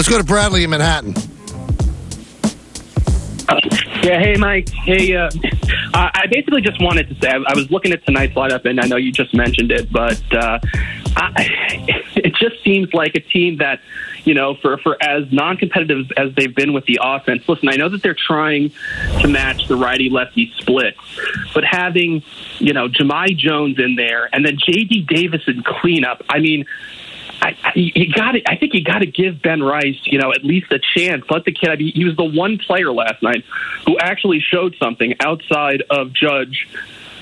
Let's go to Bradley in Manhattan. Yeah, hey, Mike. Hey, I basically just wanted to say, I was looking at tonight's lineup, and I know you just mentioned it, but it just seems like a team that, for as non-competitive as they've been with the offense. Listen, I know that they're trying to match the righty-lefty split, but having, Jahmai Jones in there and then J.D. Davis in cleanup, I mean, I think you got to give Ben Rice, at least a chance. Let the kid. He was the one player last night who actually showed something outside of Judge.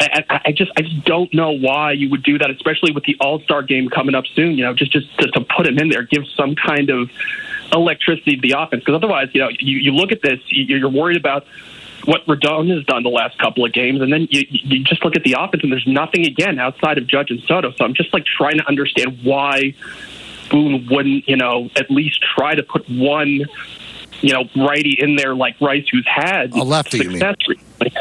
I just don't know why you would do that, especially with the All-Star game coming up soon. Just to put him in there, give some kind of electricity to the offense. Because otherwise, you look at this, you're worried about what Rodon has done the last couple of games, and then you just look at the offense, and there's nothing again outside of Judge and Soto. So I'm just trying to understand why Boone wouldn't, at least try to put one, righty in there like Rice, who's had a lefty, success recently.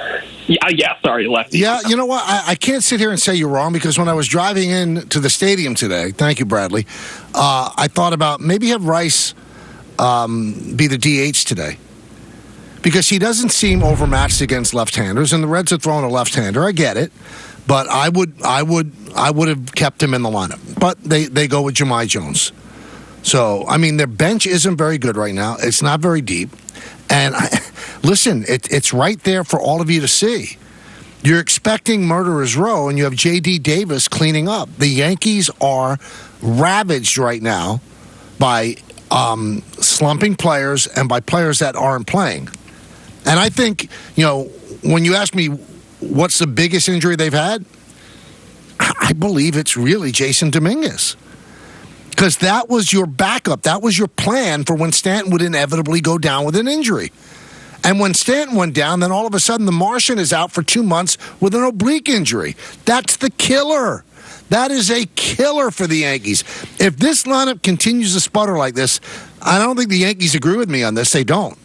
Yeah, sorry, lefty. Yeah, you know what? I can't sit here and say you're wrong, because when I was driving in to the stadium today, thank you, Bradley, I thought about maybe have Rice be the DH today. Because he doesn't seem overmatched against left-handers, and the Reds are throwing a left-hander. I get it, but I would have kept him in the lineup. But they go with Jahmai Jones. So I mean, their bench isn't very good right now. It's not very deep, and listen, it's right there for all of you to see. You're expecting Murderer's Row, and you have J.D. Davis cleaning up. The Yankees are ravaged right now by slumping players and by players that aren't playing. And I think, when you ask me what's the biggest injury they've had, I believe it's really Jason Dominguez. Because that was your backup. That was your plan for when Stanton would inevitably go down with an injury. And when Stanton went down, then all of a sudden the Martian is out for 2 months with an oblique injury. That's the killer. That is a killer for the Yankees. If this lineup continues to sputter like this, I don't think the Yankees agree with me on this. They don't.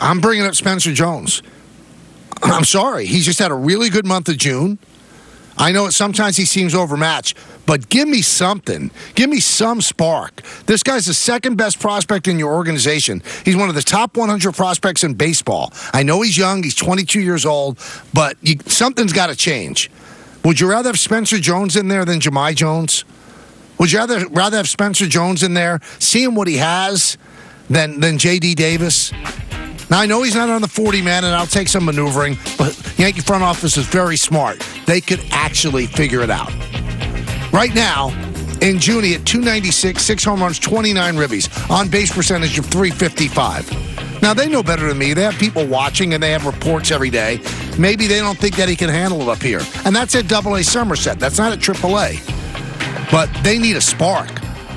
I'm bringing up Spencer Jones. I'm sorry. He's just had a really good month of June. I know sometimes he seems overmatched, but give me something. Give me some spark. This guy's the second best prospect in your organization. He's one of the top 100 prospects in baseball. I know he's young. He's 22 years old, but something's got to change. Would you rather have Spencer Jones in there than Jahmai Jones? Would you rather have Spencer Jones in there, seeing what he has, than J.D. Davis? Now, I know he's not on the 40-man, and I'll take some maneuvering, but Yankee front office is very smart. They could actually figure it out. Right now, in June, he hit .296, 6 home runs, 29 ribbies, on-base percentage of .355. Now, they know better than me. They have people watching, and they have reports every day. Maybe they don't think that he can handle it up here. And that's at AA Somerset. That's not at AAA. But they need a spark.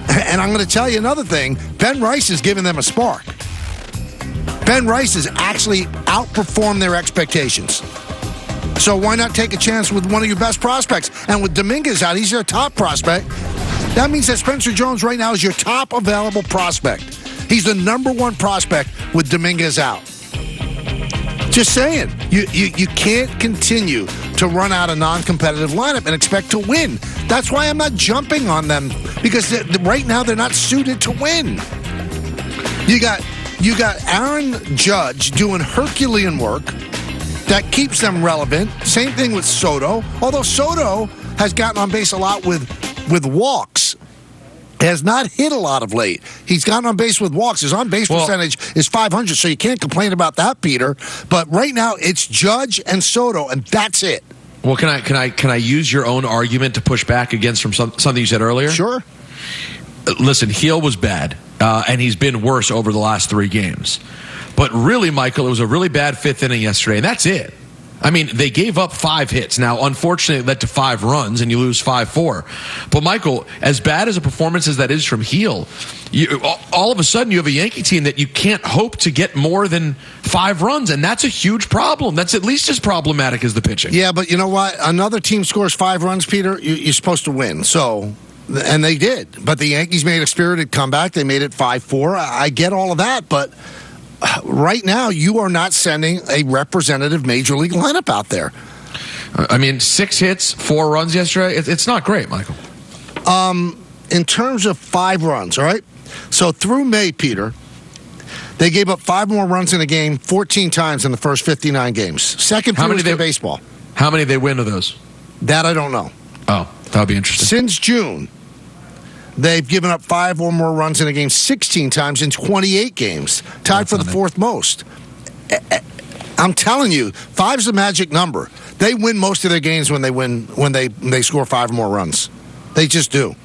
And I'm going to tell you another thing. Ben Rice is giving them a spark. Ben Rice has actually outperformed their expectations. So why not take a chance with one of your best prospects? And with Dominguez out, he's your top prospect. That means that Spencer Jones right now is your top available prospect. He's the number one prospect with Dominguez out. Just saying, you can't continue to run out a non-competitive lineup and expect to win. That's why I'm not jumping on them, because right now they're not suited to win. You got Aaron Judge doing Herculean work that keeps them relevant. Same thing with Soto, although Soto has gotten on base a lot with walks. Has not hit a lot of late. He's gotten on base with walks. His on-base percentage is .500, so you can't complain about that, Peter. But right now, it's Judge and Soto, and that's it. Well, can I use your own argument to push back against from something you said earlier? Sure. Listen, Heel was bad, and he's been worse over the last 3 games. But really, Michael, it was a really bad 5th inning yesterday, and that's it. I mean, they gave up 5 hits. Now, unfortunately, it led to 5 runs, and you lose 5-4. But, Michael, as bad as a performance as that is from Heel, all of a sudden you have a Yankee team that you can't hope to get more than 5 runs, and that's a huge problem. That's at least as problematic as the pitching. Yeah, but you know what? Another team scores 5 runs, Peter, you're supposed to win. So, and they did. But the Yankees made a spirited comeback. They made it 5-4. I get all of that, but right now, you are not sending a representative major league lineup out there. I mean, 6 hits, 4 runs yesterday. It's not great, Michael. in terms of 5 runs, all right? So through May, Peter, they gave up 5 more runs in a game 14 times in the first 59 games. Second fewest in baseball. How many they win of those? That I don't know. Oh, that would be interesting. Since June, they've given up 5 or more runs in a game 16 times in 28 games, tied for the 4th most. I'm telling you, 5's the magic number. They win most of their games when they score 5 or more runs. They just do.